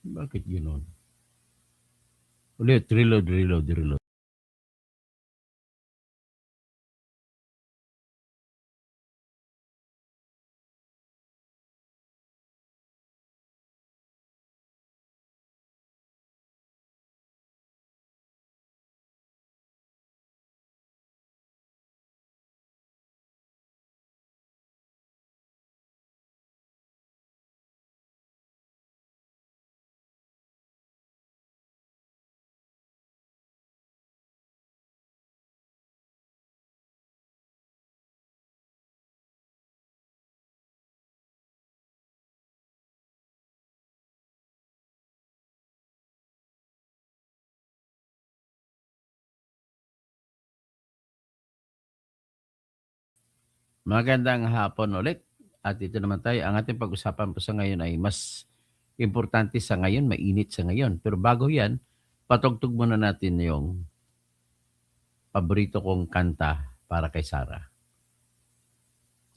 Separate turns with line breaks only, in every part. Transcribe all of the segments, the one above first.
Bakit gano'n? Ulit, reload. Magandang hapon ulit. At ito naman tayo, ang ating pag-usapan po sa ngayon ay mas importante sa ngayon, mainit sa ngayon. Pero bago yan, patugtog muna natin yung paborito kong kanta para kay Sarah.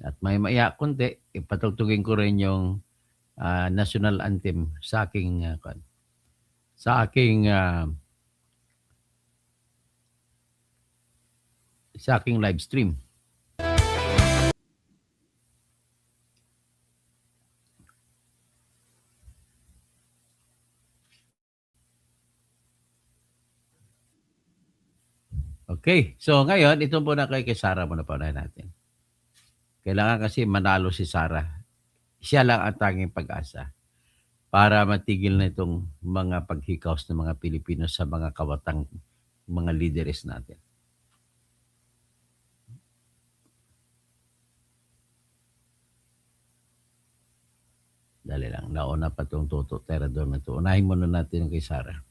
At maya kunti, ipatugtugin ko rin yung national anthem sa aking live stream. Okay, so ngayon, ito muna kay Sarah muna paunahin natin. Kailangan kasi manalo si Sarah. Siya lang ang tanging pag-asa para matigil na itong mga paghikaos ng mga Pilipino sa mga kawatang mga leaders natin. Dali lang, nauna pa itong Toto Terador na ito. Unahin muna natin yung kay Sarah.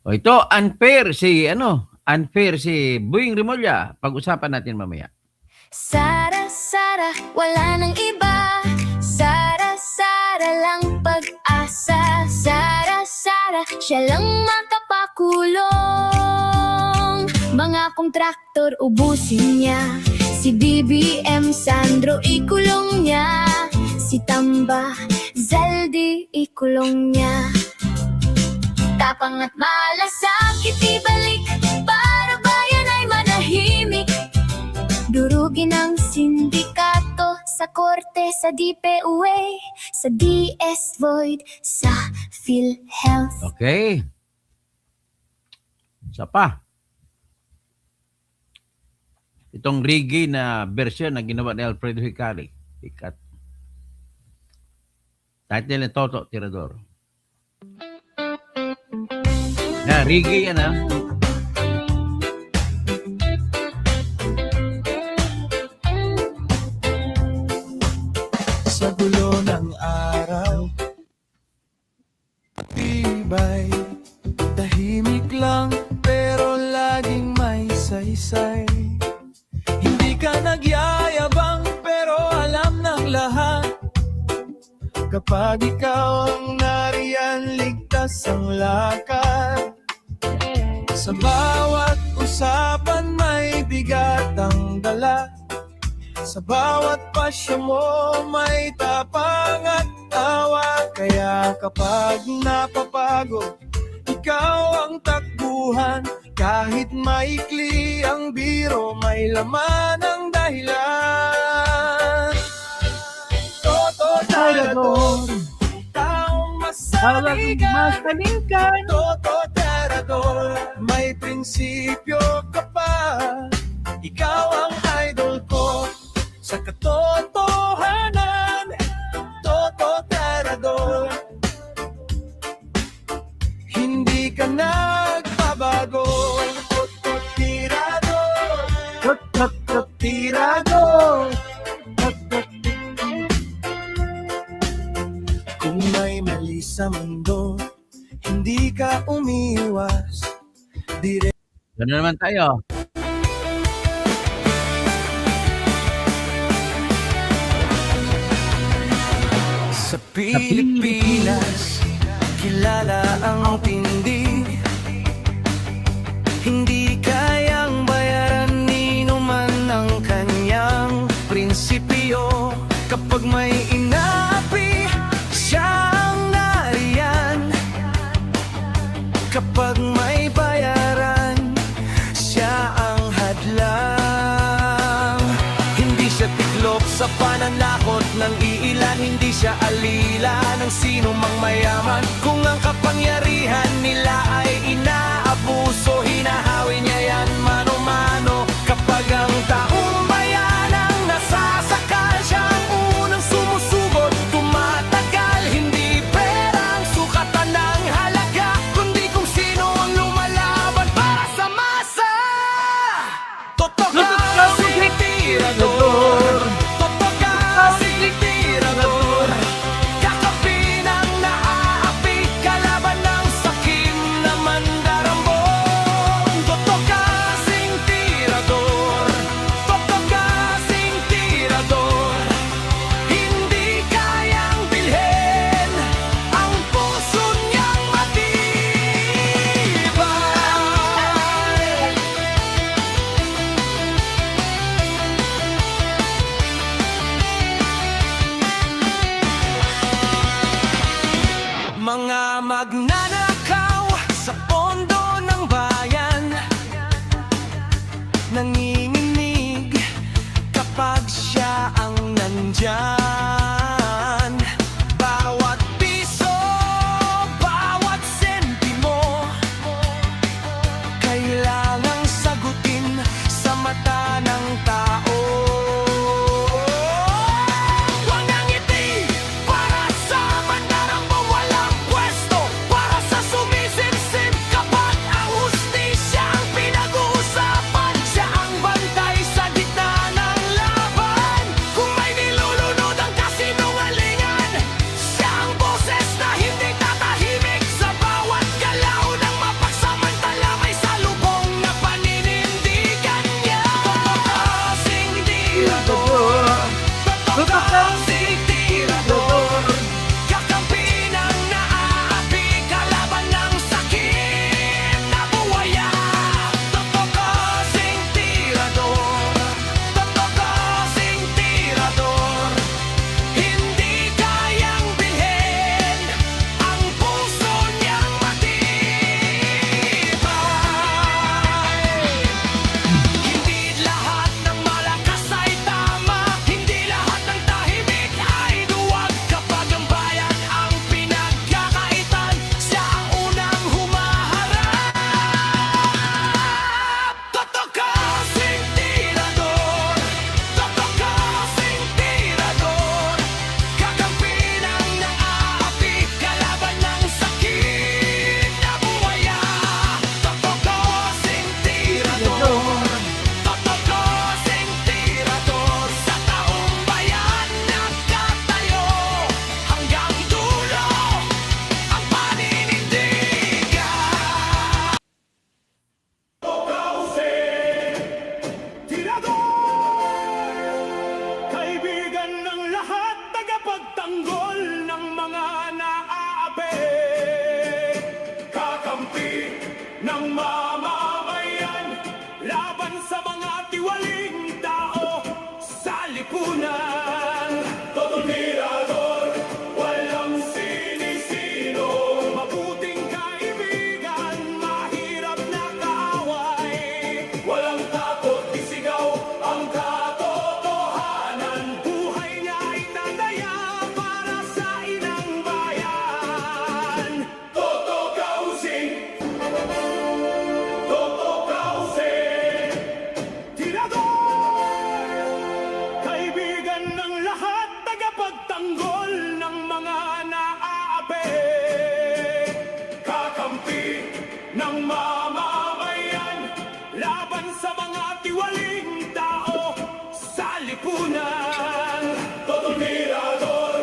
O ito, unfair si Boying Rimulya. Pag-usapan natin mamaya.
Sara, wala nang iba. Sara lang pag-asa. Sara, siya lang makapakulong. Mga kontraktor ubusin niya. Si BBM Sandro ikulong niya. Si Tamba Zaldi ikulong niya. Tapang at malasakit ibalik para bayan ay manahimik. Durugin ang sindikato sa korte, sa DPUA, sa DS Void, sa PhilHealth.
Okay. Isa pa. Itong reggae na version na ginawa ni Alfredo Hicari. Title ni Toto Tirador. Na, reggae yan ha.
Sa gulo ng araw, tibay, tahimik lang pero laging may saysay. Hindi ka nagyayabang pero alam ng lahat. Kapag ikaw ang nariyan, ligtas ang lakad. Sa bawat usapan may bigat ang dala. Sa bawat pasya mo may tapang at awa. Kaya kapag napapagod, ikaw ang takbuhan. Kahit maikli ang biro, may laman ang dahilan. Toto Terador, taong masaligan. Toto Terador, may prinsipyo ka pa. Ikaw ang idol ko sa katotohanan. Toto Terador, hindi ka nagbabago. Toto Tirador, Toto Tirador. Kung may mali sa mundo, hindi ka umiwas.
Gano'n naman tayo.
Sa Pilipinas, kilala ang tindi. Hindi kayang bayaran ni numan ang kanyang prinsipyo. Kapag may inaapi, siya ang nariyan. Kapag may bayaran, siya ang hadlang. Hindi siya tiklop sa pananakot ng iilan. Hindi siya alila ng sino mang mayaman. Kung ang kapangyarihan nila ay inaabuso, hinahawi niya yan mano-mano. Kapag ang taong bayan ang nasasakal, siya ang unang sumusugot, tumatagal. Hindi perang sukatan ng halaga, kundi kung sino ang lumalaban para sa masa. Totokas tirador, totokas tirador. Kakampi ng naaapi, kalaban ng sakim na mandarambon. Totokasing tirador, totokasing tirador. Hindi kayang bilhin ang puso niyang matibay. Mga magnanakaw sa pondo ng bayan, nanginginig kapag siya ang nandyan. Bawat piso, bawat sentimo, kailangang sagutin sa mata ng tao. Walang ngiti para sa mandarambong walang pwesto, para sa sumisipsip kapag ang hustisya ang pinag-uusapan. Siya ang bantay sa gitna ng laban. Kung may nilulunod ang kasinungalingan, siya ang boses na hindi tatahimik. Sa bawat galaw ng mapagsamantala, may salubong na paninindigan niya. Totokasing tirador, totokasing tirador. Kakampi ng naaapi, kalaban ng sakim na buwaya. Totokasing tirador, totokasing tirador. Hindi kayang bilhin ang puso niyang matibay. Hindi lahat ng malakas ay tama, hindi lahat ng tahimik ay duwag. Kapag ang bayan ang pinagkakaitan, siya ang unang humaharap. Totokasing tirador, totokasing tirador. Kakampi ng naaapi, kalaban ng sakit na buwaya. Totokasing tirador, totokasing tirador. Sa taong bayan nagkatayo, hanggang dulo ang paninindigan.
Kaibigan ng lahat, tagapagtanggol ng mga naaapi. Kakampi ng mamamayan, laban sa mga tiwaling tao sa lipunan. Totomirador, walang sinisino, mabuting kaibigan, mahirap na kaaway. Walang takot, isigaw ang katotohanan. Buhay niya ay tataya para sa inang bayan. Totokausing, totokausing, tirador. Kaibigan ng lahat, tagapagtanggol ng mga naaapi. Kakampi ng mamamayan, laban sa mga tiwaling tao sa lipunan. Totomirador,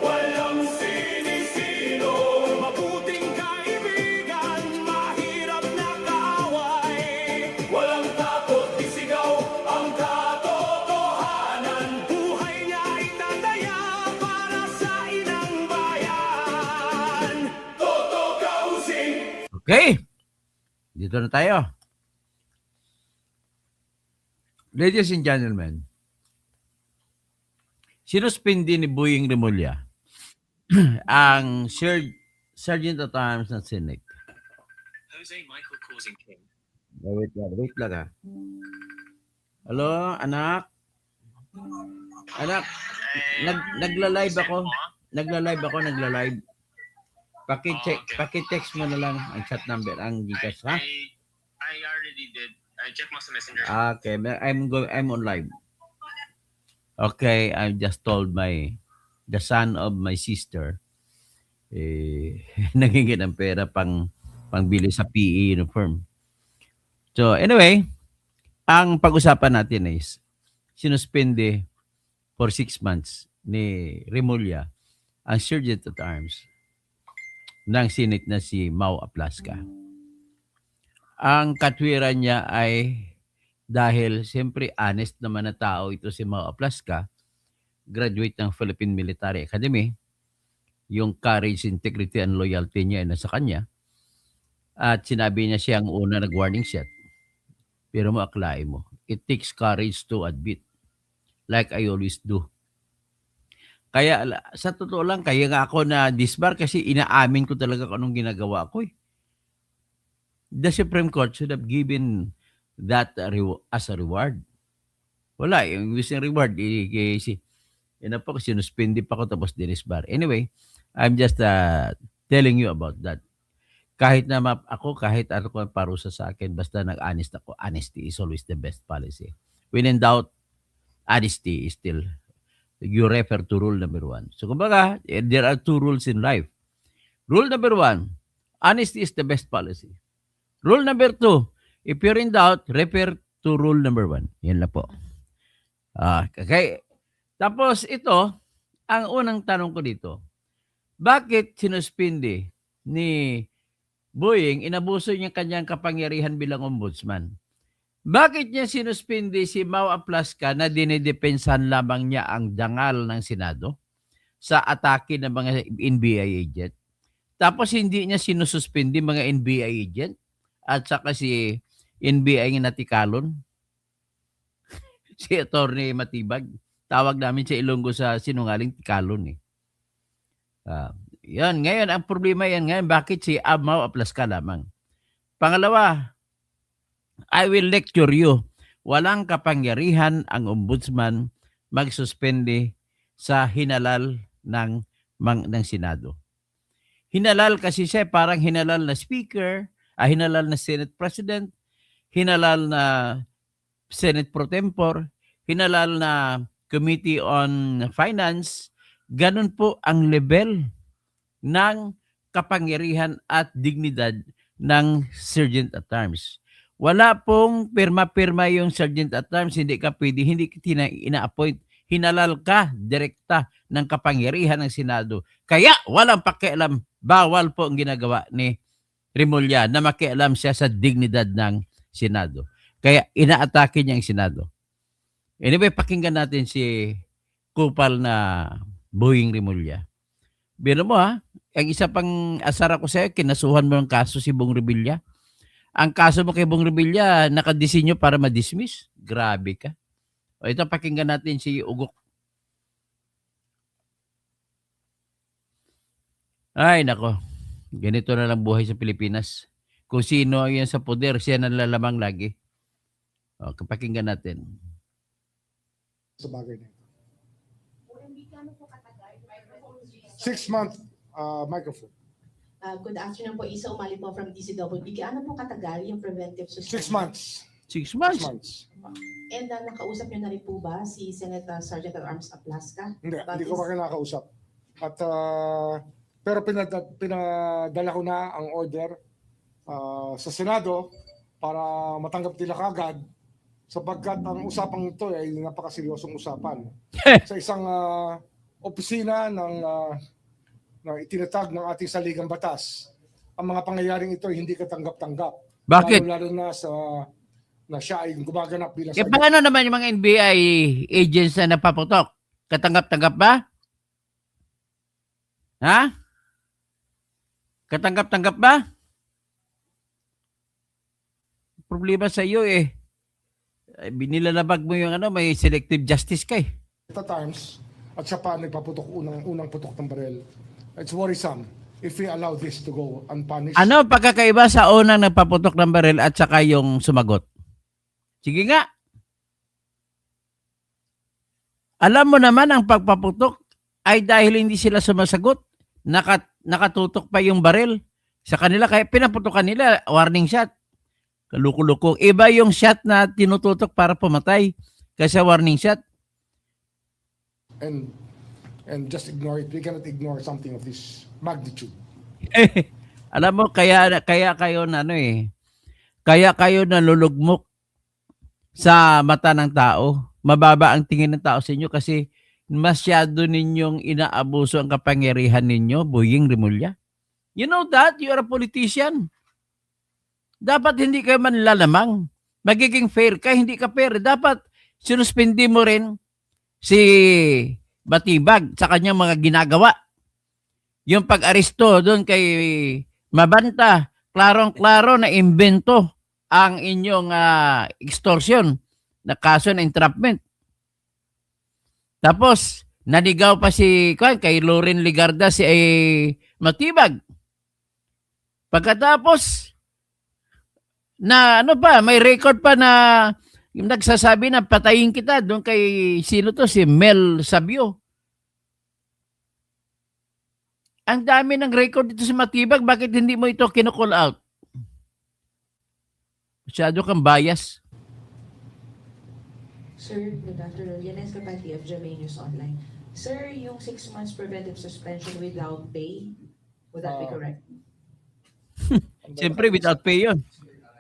walang sinisino, mabuting kaibigan, mahirap na kaaway. Walang takot, isigaw ang katotohanan. Buhay niya ay tataya para sa inang bayan. Totokausing.
Okay, dito na tayo. Ladies and gentlemen, sinuspindi ni Boying Remulla ang Sergeant at Arms ng Senate.
Jose Michael Causing King.
Wait lang ha. Hello, anak? Anak, nagla-live ako. Nagla-live. Paki-text mo na lang ang chat number, ang Gcash, ha?
I already did. I checked most of messenger.
Okay, I'm on live. Okay, I just told the son of my sister nagiging ng pera pangbili sa PE uniform. So anyway, ang pag-usapan natin is sinuspende for 6 months ni Remulla ang Sergeant at Arms ng Senate na si Mau Aplasca. Ang katwiran niya ay dahil siyempre honest naman na tao ito si Mau Aplasca, graduate ng Philippine Military Academy, yung courage, integrity, and loyalty niya ay nasa kanya. At sinabi niya siya ang una nag-warning shot. Pero mo akalain mo, it takes courage to admit, like I always do. Kaya sa totoo lang, kaya nga ako na disbar kasi inaamin ko talaga kung anong ginagawa ko eh. The Supreme Court should have given that as a reward. Wala, yung gusto yung reward, yun po, sinuspindi pa ko tapos dinisbar. Anyway, I'm just telling you about that. Kahit na kahit ano ko parusa sa akin, basta nag-honest ako, honesty is always the best policy. When in doubt, honesty is still, you refer to rule number 1. So kumbaga, there are 2 rules in life. Rule number 1, honesty is the best policy. Rule number 2, if you're in doubt, refer to rule number 1. Yan lang po. Okay. Tapos ito, ang unang tanong ko dito, bakit sinuspindi ni Boying, inabuso niya kanyang kapangyarihan bilang ombudsman? Bakit niya sinuspindi si Mau Aplasca na dinidepensahan lamang niya ang dangal ng Senado sa atake ng mga NBI agent? Tapos hindi niya sinususpindi mga NBI agent at saka si NBI ng Natikalon, si Attorney Matibag. Tawag namin sa Ilonggo sa sinungaling Tikalon eh. Yan, ngayon, ang problema yan ngayon, bakit si Mau Aplasca lamang? Pangalawa, I will lecture you. Walang kapangyarihan ang ombudsman magsuspende sa hinalal ng Senado. Hinalal kasi siya, parang hinalal na speaker, hinalal na Senate President, hinalal na Senate Pro Tempore, hinalal na Committee on Finance. Ganun po ang level ng kapangyarihan at dignidad ng Sergeant at Arms. Wala pong pirma-pirma yung Sergeant at Arms, hindi ka pwede, hindi ka ina-appoint. Hinalal ka, direkta ng kapangyarihan ng Senado. Kaya walang pakialam, bawal po ang ginagawa ni Remulla na makialam siya sa dignidad ng Senado. Kaya inaatake niya ang Senado. Anyway, pakinggan natin si kupal na Boying Remulla. Biro mo ha, ang isa pang asar ako sa'yo, kinasuhan mo ng kaso si Bong Revilla. Ang kaso mo kay Bong Revilla, nakadesinyo para ma-dismiss. Grabe ka. O ito, pakinggan natin si Ugok. Ay, nako. Ganito na lang buhay sa Pilipinas. Kung sino yan sa poder, siya nalalamang lagi. O, pakinggan natin.
Sa bagay na ito. 6 month microphone.
Good afternoon po, Isa Umali po from DCWB. Ano po katagal yung preventive
6
suspension?
months.
6
6
months.
months.
And nakausap niyo na rin po ba si Senator Sergeant at Arms Aplasca?
Hindi ko pa kinakausap. At pero pinadala ko na ang order sa Senado para matanggap nila kagad sapagkat ang usapang ito ay napakaseryosong usapan. Sa isang opisina na itinatag ng ating saligang batas, ang mga pangyayaring ito ay hindi katanggap-tanggap.
Bakit?
Lalo na na siya ay gumaganap bilang
Kaya paano naman yung mga NBI agents na napaputok? Katanggap-tanggap ba? Ha? Katanggap-tanggap ba? Problema sa iyo eh. Binilalabag mo yung ano, may selective justice kay.
At times, at siya pa nagpaputok unang putok ng baril. It's worrisome if we allow this to go unpunished.
Ano pagkakaiba sa unang nagpaputok ng baril at saka yung sumagot? Sige nga. Alam mo naman ang pagpaputok ay dahil hindi sila sumasagot. Nakatutok pa yung baril sa kanila, kaya pinaputokan nila, warning shot. Kaluko-luko. Iba yung shot na tinututok para pumatay kaysa warning shot.
And just ignore it. We cannot ignore something of this magnitude.
Alam mo, kaya kayo na kaya kayo nalulugmok sa mata ng tao. Mababa ang tingin ng tao sa inyo kasi masyado ninyong inaabuso ang kapangyarihan ninyo, Boying Rimulya. You know that? You are a politician. Dapat hindi kayo manlalamang. Magiging fair ka, hindi ka fair. Dapat sinuspindi mo rin si Batibag sa kanyang mga ginagawa. Yung pag-aresto doon kay Mabanta, klarong-klaro na imbento ang inyong extortion na kaso na entrapment. Tapos, naligaw pa kay Loren Ligarda si Matibag. Pagkatapos, may record pa na yung nagsasabi na patayin kita doon kay si Mel Sabio. Ang dami ng record dito sa Matibag, bakit hindi mo ito kino-call out? Masyado kang bias.
Sir, good afternoon. Yanes Kapati of GMA News Online. Sir, yung 6 months preventive suspension without pay, would that be correct?
Siyempre, without pay yun.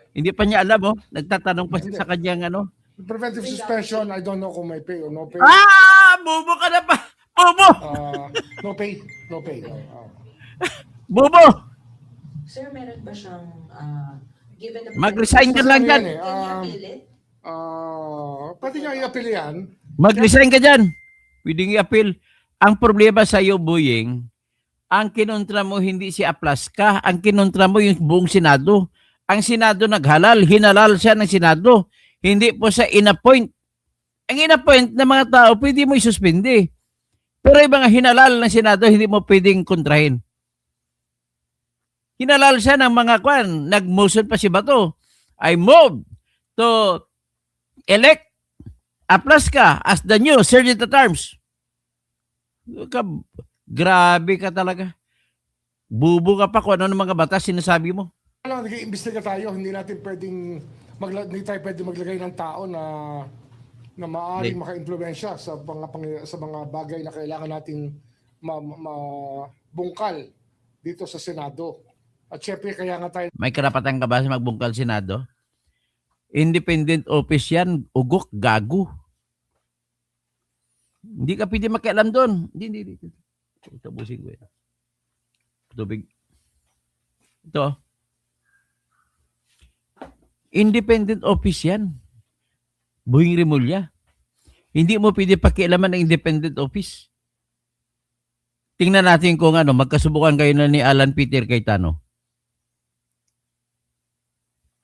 Hindi pa niya alam, oh. Nagtatanong pa siya sa kanyang
Preventive suspension, I don't know kung may pay or no pay.
Bobo ka na pa! Bobo!
No pay. No pay.
Bobo!
Sir, meron ba siyang given the
Mag-resign ka lang dyan.
Can you appeal it?
Pwede niya i-appeal yan.
Mag-resign ka dyan. Pwedeng i-appeal. Ang problema sa iyo, Boying, ang kinontra mo hindi si Aplaska, ang kinontra mo yung buong Senado. Ang Senado naghalal, hinalal siya ng Senado. Hindi po siya in-appoint. Ang in-appoint ng mga tao, pwede mo isuspindi. Pero yung mga hinalal ng Senado, hindi mo pwedeng kontrahin. Hinalal siya ng mga nag-motion pa si Bato. I move to elect Aplaska as the new Sergeant at Arms. Grabe ka talaga. Bubo ka pa kung ano ng mga batas sinasabi mo.
Alam, nag-iimbestiga tayo. Hindi natin pwedeng maglagay ng tao na maaaring maka-impluwensya sa mga bagay na kailangan nating mabungkal dito sa Senado. At syempre kaya nga tayo
May karapatan ka ba sa magbungkal Senado? Independent office yan, ugok, gago. Hindi ka pwede makialam doon. Hindi. Tapusin ko yan. Tubig. Ito. Independent office yan. Boying Rimulya. Hindi mo pwede pakialaman ng independent office. Tingnan natin kung magkasubukan kayo na ni Alan Peter Cayetano.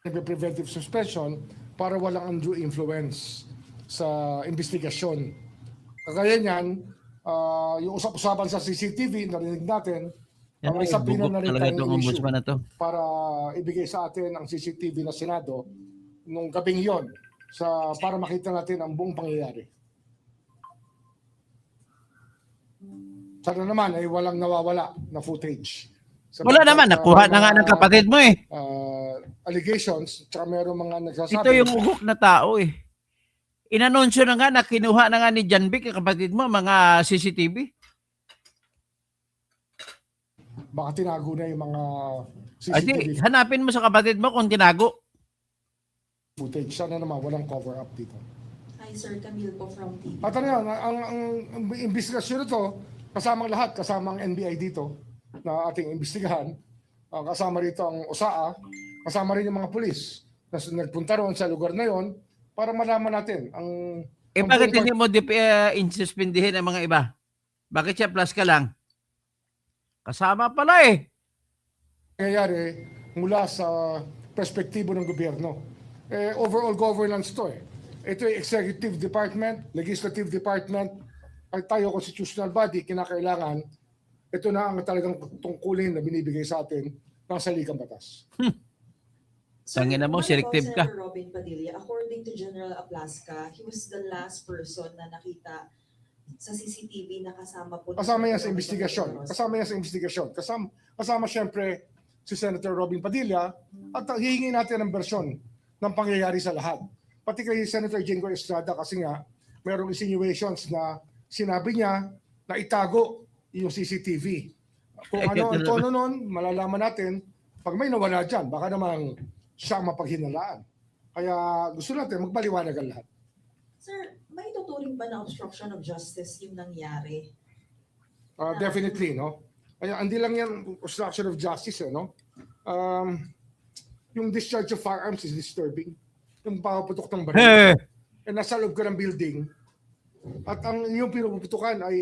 preventive suspension para walang undue influence sa investigasyon. Kagaya niyan, yung usap-usapan sa CCTV, narinig natin, may sabihin na rin tayong issue
na to.
para ibigay sa atin ang CCTV na Senado nung gabing yon para makita natin ang buong pangyayari. Sana naman ay walang nawawala na footage.
Wala naman, nakuha na nga ng kapatid mo eh.
Allegations, tsaka meron mga nagsasabi.
Ito yung ugok na tao eh. Inanunsyo na nga na kinuha na nga ni John Vic, kapatid mo, mga CCTV.
Baka tinago na yung mga CCTV
Adi, hanapin mo sa kapatid mo kung tinago.
footage. Sana naman walang cover up dito.
Hi, Sir Camille po from TV.
At ano yan, ang investigasyon nito, kasamang lahat, kasamang NBI dito, na ating imbestigahan, kasama rito ang OSAA, kasama rin yung mga pulis na nagpunta roon sa lugar na yon para malaman natin ang...
Bakit hindi mo insuspindihin ang mga iba? Bakit siya plus ka lang? Kasama pala eh.
Nangyayari mula sa perspektibo ng gobyerno. Overall governance to eh. ito yung executive department, legislative department, ay tayo constitutional body, kinakailangan, ito na ang talagang tungkulin na binibigay sa atin ng salikang batas.
Tangina mo,
what about
selective ka.
Senator Robin Padilla? According to General Aplasca, he was the last person na nakita sa CCTV na kasama po.
Kasama yan sa investigasyon. Kasama siyempre si Senator Robin Padilla at hihingi natin ng bersyon ng pangyayari sa lahat. Pati kay Senator Jengo Estrada kasi nga merong insinuations na sinabi niya na itago yung CCTV. Kung ano ang tono nun, malalaman natin pag may nawala dyan, baka namang siya mapaghinalaan. Kaya gusto natin magbaliwanag ang lahat.
Sir, may tuturing ba na obstruction of justice yung nangyari?
Definitely, no? Kaya hindi lang yan obstruction of justice, no? Yung discharge of firearms is disturbing. Yung papaputok ng baril. Nasa loob ka ng building. At ang yung pinuputukan ay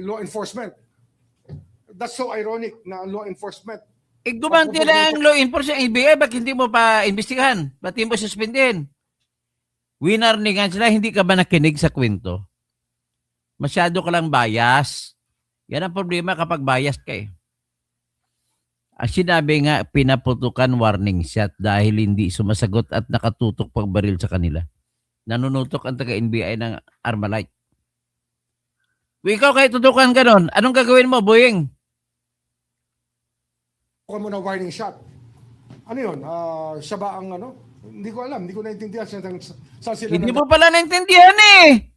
law enforcement. That's so ironic na law enforcement.
Gumanti na ang law enforcement NBI, bakit hindi mo pa imbestigahan? Ba't hindi mo suspendin? Winarningan sila, hindi ka ba nakinig sa kwento? Masyado ka lang bias. Yan ang problema kapag bias ka eh. Ang sinabi nga, pinaputukan warning shot dahil hindi sumasagot at nakatutok pag baril sa kanila. Nanunutok ang taga-NBI ng Armalite. Ikaw kahit tutukan ka nun, anong gagawin mo, Boying?
Kung mo na warning shot. Ano yun? Siya ba ang ano? Hindi ko alam. Hindi ko naintindihan saan sila.
Hindi mo pala naintindihan eh.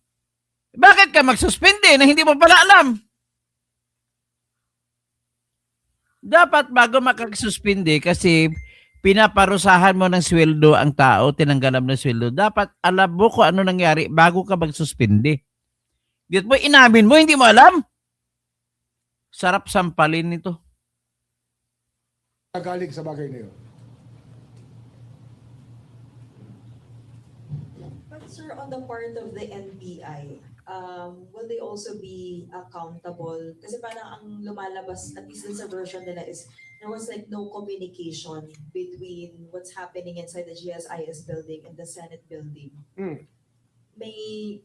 Bakit ka magsuspende na hindi mo pala alam? Dapat bago makagsuspende kasi pinaparusahan mo ng sweldo ang tao, tinanggalan mo ng sweldo. Dapat alam mo kung ano nangyari bago ka magsuspende. Dito mo inamin mo, hindi mo alam. Sarap sampalin nito.
Galing sa bagay na yun.
But sir, on the part of the NBI, will they also be accountable? Kasi parang ang lumalabas, at least sa version nila, is there was like no communication between what's happening inside the GSIS building and the Senate building. May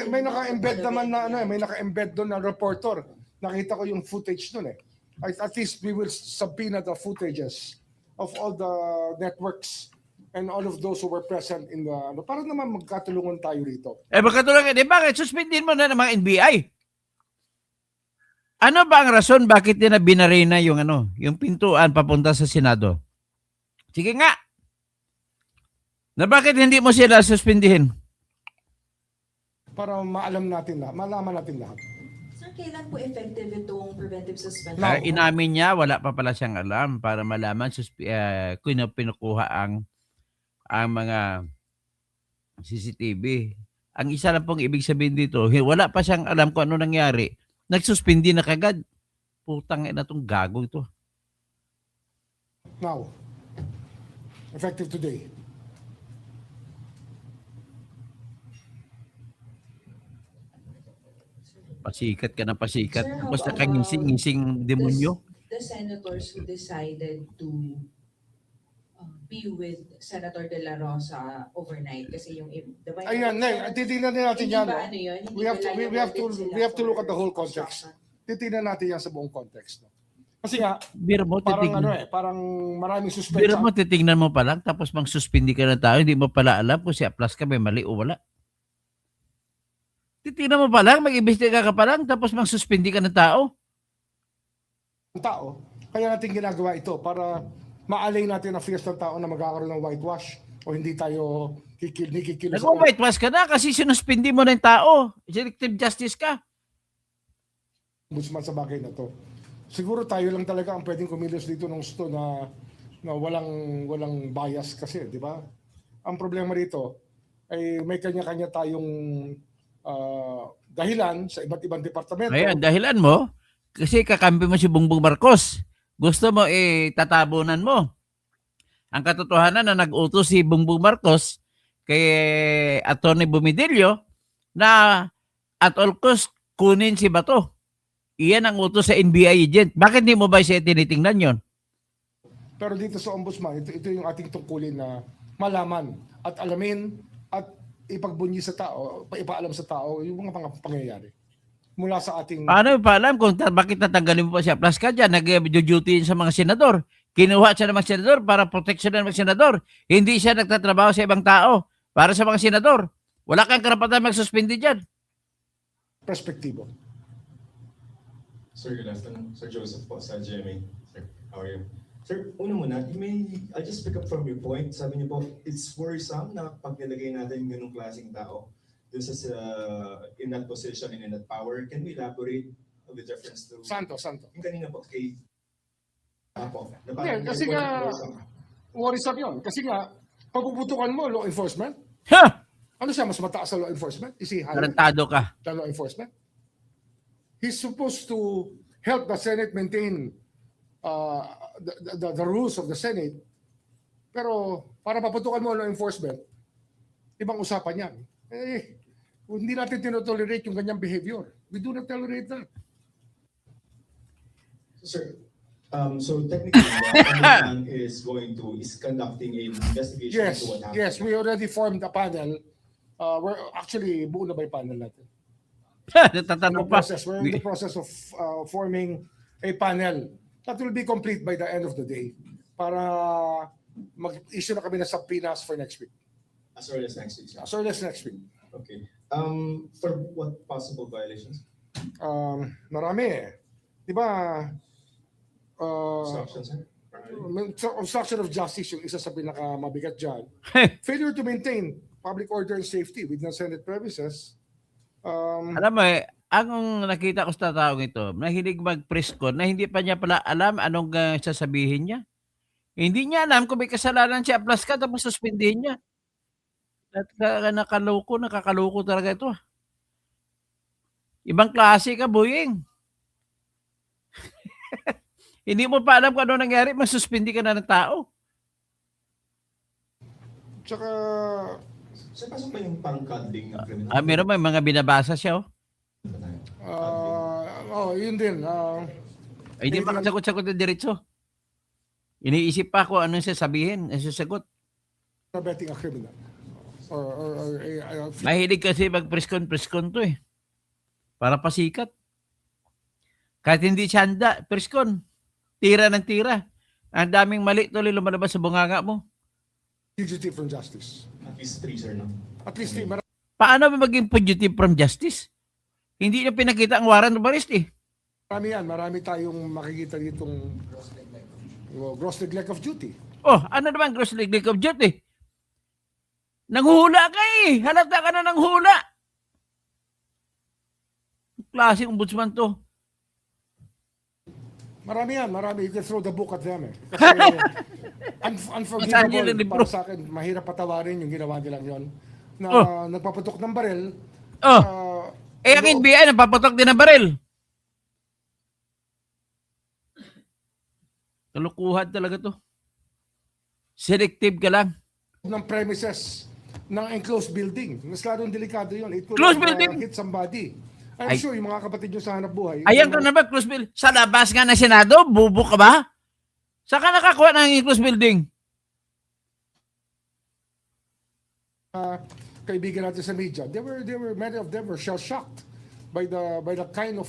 May naka-embed naman na may naka-embed doon na reporter. Nakita ko yung footage doon eh. At least we will subpoena the footages of all the networks and all of those who were present in the para naman magkatulungan tayo rito.
Magkatulungan, bakit suspendin mo na ng mga NBI? Ano ba ang rason bakit nila binarena yung yung pintuan papunta sa Senado? Sige nga. Na bakit hindi mo sila suspendihin?
Para malaman natin lahat.
Sir, kailan po effective itong preventive suspension?
Inamin niya, wala pa pala siyang alam para malaman kung pinukuha ang mga CCTV. Ang isa lang pong ibig sabihin dito, wala pa siyang alam kung ano nangyari. Nagsuspindi na kagad. Putang ina tong gago ito.
Now, effective today.
Pasikat ka na pasikat.
Sir, how
Basta
about,
kang ngising demonyo.
The senators who decided to be with Senator De La Rosa overnight kasi yung
Ayan, titingnan natin yan.
ba ano yun? Hindi
We have to
ba
we have to look at the whole
for
context.
obstruction?
Titingnan natin yan sa buong context. Kasi nga,
Biro mo,
parang maraming suspense.
Biro mo, titingnan mo pa lang, tapos mang-suspindi ka ng tao, hindi mo pala alam kung si Aplas ka may mali o wala. Titingnan mo pa lang, mag-imbestiga ka pa lang, tapos mang-suspindi ka ng tao.
Tao. Kaya natin ginagawa ito para maalay natin ang fears ng tao na magkakaroon ng whitewash o hindi tayo kikilos.
Nag-whitewash ka na kasi sinuspindi mo ng tao. Selective justice ka.
Ombudsman sa bagay na to. Siguro tayo lang talaga ang pwedeng kumilos dito ng gusto na walang bias kasi, di ba? Ang problema rito ay may kanya-kanya tayong dahilan sa iba't ibang departamento.
Ayan, dahilan mo, kasi kakampi mo si Bongbong Marcos. Gusto mo tatabunan mo. Ang katotohanan na nag-utos si Bongbong Marcos kay Atty. Bumidilio na at all cost kunin si Bato. Iyan ang utos sa NBI agent. Bakit di mo ba siya tinitingnan yon?
Pero dito sa Ombudsman, ito yung ating tungkulin na malaman at alamin at ipagbunyi sa tao, ipaalam sa tao yung mga pangyayari mula sa ating
Paano pa alam kung bakit tatanggalin mo pa siya? Plus ka dyan, nag-duty sa mga senador. Kinuha siya ng mga senador para protection ng mga senador. Hindi siya nagtatrabaho sa ibang tao para sa mga senador. Wala kang karapatan magsuspindi dyan.
perspektibo.
Sir, good afternoon. Sir Joseph po sa GMA. Sir, how are you? Sir, una muna, I'll just pick up from your point. Sabi niyo po, it's worrisome na pag nilagay natin yung ganung klaseng tao dun sa in that position and in that power. Can we elaborate with reference to
Santo.
yung kanina po kay Apo? Na
Hindi,
parang
kasi
more
nga,
worrisome.
worrisome yun. Kasi nga, pagpuputukan mo, law enforcement,
Ha!
ano siya, mas mataas sa law enforcement? Is he higher
Tarantado ka.
than law enforcement? He's supposed to help the Senate maintain the rules of the Senate. Pero para paputukan mo ang law enforcement, ibang usapan yan. Hindi natin tinotolerate yung ganyang behavior. We do not tolerate that.
Sir, so technically, the ombudsman is conducting an investigation
Yes,
into what happened.
yes, we already formed a panel. We're actually, buo na ba yung panel natin?
Natatanong pa.
We're in the process of forming a panel that will be complete by the end of the day para mag-issue na kami ng subpoenas for next week.
As early as next week, sir.
As early as next week.
Okay. For what possible violations?
Marami eh. Di ba?
Obstruction, sir?
Obstruction of justice yung isa sa pinakamabigat dyan. Failure to maintain public order and safety within Senate premises.
Alam mo ang nakita ko sa taong ito, nahilig mag-press con na hindi pa niya pala alam anong sasabihin niya. Hindi niya alam kung may kasalanan siya, plus ka, tapos suspindihin niya. Nakakaloko talaga ito. Ibang klase ka, Boying. Hindi mo pa alam kung ano nangyari, masuspindi ka na ng tao.
Tsaka,
Sir, pasok ba yung pang-cuddling ng criminal?
Meron may mga binabasa siya.
yun din.
Ay, hindi makasagot-sagot na diretso. Iniisip pa kung anong sasabihin, ang sasagot.
Abetting a criminal. Or
Mahilig kasi mag-press con to eh. Para pasikat. Kahit hindi siya handa, press con. Tira ng tira. Ang daming mali tuloy lumalabas sa bunganga mo.
fugitive from justice.
At least 3, sir, no?
At least
Paano ba maging fugitive from justice? Hindi niya pinakita ang warrant of arrest eh.
marami yan. Marami tayong makikita ditong gross neglect of duty.
Oh, ano naman gross neglect of duty? Nanghula ka eh. Halata ka na ng hula. Klaseng ombudsman to.
Marami yan. Marami. You can throw the book at them eh. Kasi
Basahin niyo lang
unforgivable
libro.
para sa akin. Mahirap patawarin yung ginawa nilang yon. Na nagpaputok ng baril.
Oh, ang NBI napapatok din ng baril. Kalukuhan talaga to. Selective ka lang.
ng premises ng enclosed building. Mas lalong delikado yun. It could
Closed
have,
building?
hit somebody. I'm
Ay.
sure yung mga kapatid nyo sa hanap buhay.
Ayan ka na ba, close building? Sa labas nga ng Senado, bubo ka ba? Saan ka nakakuha ng close building?
Kaibigan natin sa media, many of them were shell-shocked by the kind of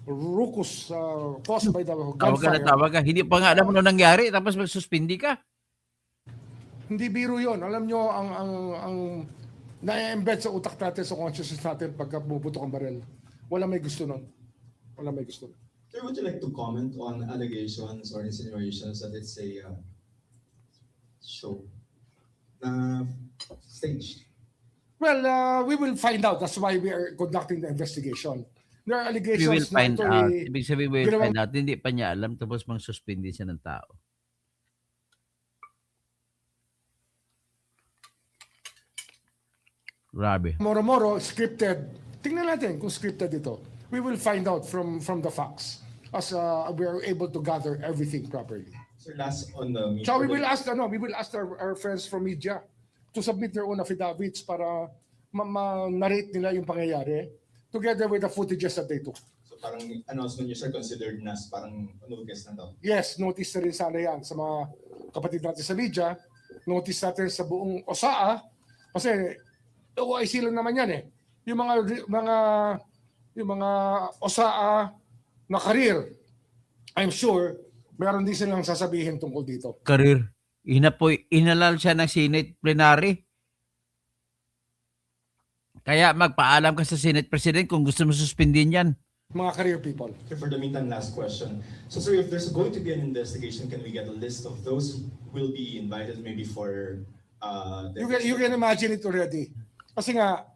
ruckus caused by the
Tawag ka na
gunfire.
tawag ka. Hindi pa nga alam mo na nangyari, tapos magsuspindi ka.
Hindi biro yon. Alam nyo, ang na-embed sa utak natin, sa consciousness natin pagka bumuputok ang baril. Wala may gusto nun. Wala may gusto nun.
Sir, would you like to comment on allegations or insinuations that it's a show na staged?
Well, we will find out. That's why we are conducting the investigation. There are
We
allegations
will find
na ito
out.
ay-
Ibig sabihin, we will
ginawang-
find out. Hindi pa niya alam, tapos mang-suspindi siya ng tao. Grabe.
Moro-moro, scripted. Tingnan natin kung scripted ito. We will find out from the facts as we are able to gather everything properly.
Sir, last on the media.
So we will ask our friends from media to submit their own affidavits para ma-narrate nila yung pangyayari together with the footages that they took.
So parang announcement niyo, sir, considered nas parang notice na daw.
Yes, notice na rin sana yan sa mga kapatid natin sa media. Notice natin sa buong OSAA kasi OIC lang naman yan eh. Yung mga OSAA na career, I'm sure meron din silang sasabihin tungkol dito.
Career. Inalal siya ng Senate plenary. Kaya magpaalam ka sa Senate President kung gusto mo suspendin yan.
Mga career people.
Okay, for the meantime, last question. So, sir, if there's going to be an investigation, can we get a list of those who will be invited maybe for
You can imagine it already. Kasi nga,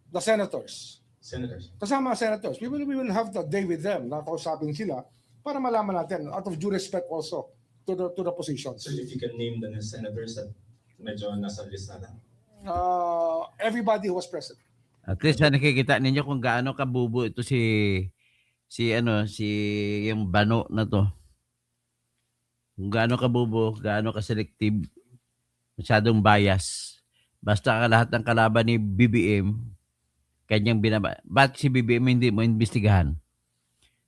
the senators,
senators?
kasama senators, we will have the day with them, nakausapin sila, para malaman natin, out of due respect also, to the positions.
Sir, if you can name the senators that medyo nasa list natin.
Everybody who was present.
At least nakikita ninyo kung gaano kabubo ito si yung Bano na to. Kung gaano kabubo, gaano ka-selective, masyadong bias. Basta lahat ng kalaban ni BBM, kanyang Ba't si BBM hindi mo imbestigahan?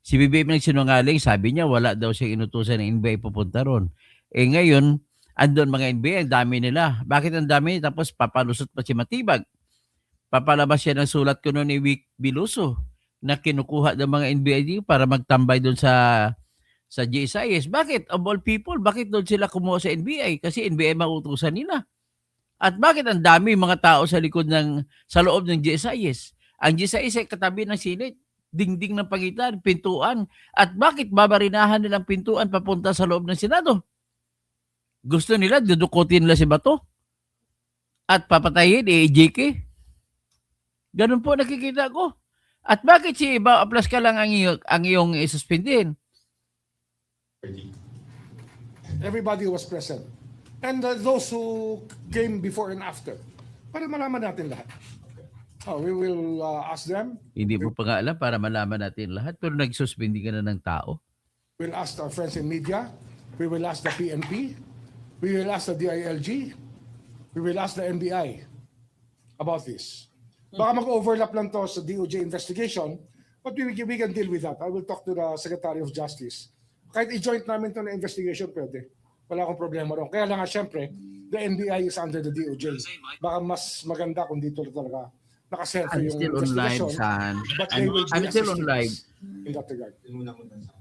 Si BBM nagsinungaling, sabi niya wala daw siyang inutusan ng NBI pupunta ron. Eh ngayon, andun mga NBI, ang dami nila. Bakit ang dami? Tapos papalusot pa si Matibag. Papalabas siya ng sulat ko noon ni Vic Biluso na kinukuha ng mga NBI para magtambay doon sa GSIS. Bakit? Of all people, bakit doon sila kumuha sa NBI? Kasi NBI mautusan nila. At bakit ang dami mga tao sa likod sa loob ng GSIS? Ang GSIS ay katabi ng Senate, dingding ng pagitan, pintuan. At bakit babarinahan nilang pintuan papunta sa loob ng Senado? Gusto nila, dudukutin nila si Bato at papatayin, JK. Ganun po nakikita ko. At bakit si Iba Aplas ka lang ang iyong isuspendin?
Everybody was present. And those who came before and after. Para malaman natin lahat. We will ask them.
Hindi mo pa nga alam para malaman natin lahat. Pero nagsuspindi ka na ng tao.
We'll ask our friends in media. We will ask the PNP. We will ask the DILG. We will ask the NBI about this. Baka mag-overlap lang to sa DOJ investigation, but we can deal with that. I will talk to the Secretary of Justice. Kahit i-joint namin to na investigation, pwede. Wala akong problema ron. Kaya lang nga, syempre, the NBI is under the DOJ. Baka mas maganda kung dito talaga nakasentro
I'm
yung
still on live,
investigation.
son.
But they will be
I'm still on
assisting
live.
us in that regard.
Yun muna muna sa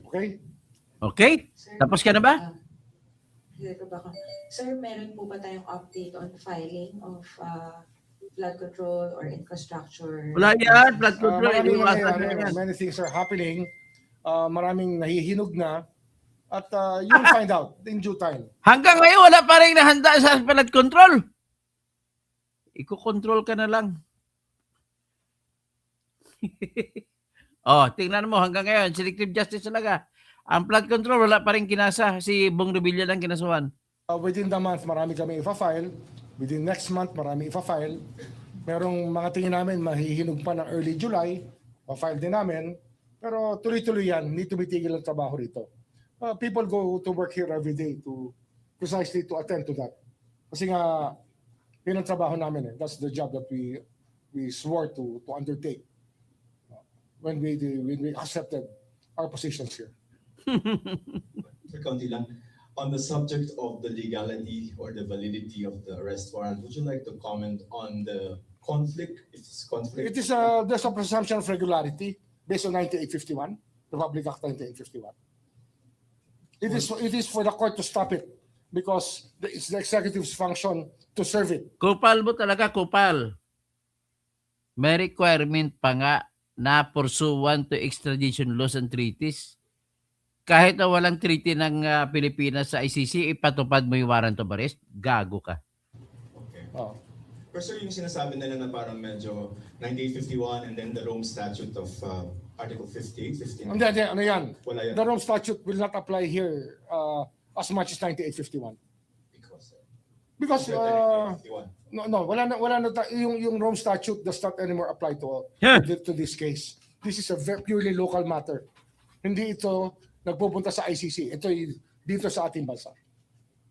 Okay?
Okay? Tapos ka na ba?
Sir, meron po ba tayong update on filing of flood control or infrastructure?
Wala yan. Flood control.
Maraming
Iwasan na
nangyayari.
yan.
Many things are happening. Maraming nahihinog na. At you'll find out in due time.
Hanggang ngayon, wala pa rin nahanda sa flood control. Iko-control ka na lang. Tingnan mo hanggang ngayon, selective justice talaga. Ang flood control, wala pa rin kinasa. Si Bong Revilla lang kinasuhan.
Within the month, marami kami ipa-file. Within next month, marami ipa-file. Merong mga tingin namin, mahihinog pa ng early July. Pa-file din namin. Pero tuloy-tuloy yan. Hindi tumitigil ang trabaho rito. People go to work here every day to precisely to attend to that. Kasi nga, yun ang trabaho namin. That's the job that we swore to undertake when we accepted our positions here.
Sir, kaunti lang. On the subject of the legality or the validity of the arrest warrant, would you like to comment on the conflict? If it's conflict,
There's a presumption of regularity based on 9851, Republic Act 1951. It is for the court to stop it because it's the executive's function to serve it.
Kupal mo talaga, kupal. May requirement pa nga na pursuant to extradition laws and treaties. Kahit na walang treaty ng Pilipinas sa ICC, ipatupad mo yung warrant of arrest, gago ka.
okay. Pero sir, yung sinasabi nila na parang medyo 9851 and then the Rome Statute of Article 58, 59.
Hindi, ano yan?
Wala yan.
The Rome Statute will not apply here as much as 9851. Because wala na yung Rome Statute does not anymore apply to this case. This is a very purely local matter. Hindi ito nagpupunta sa ICC. Ito dito sa ating bansa.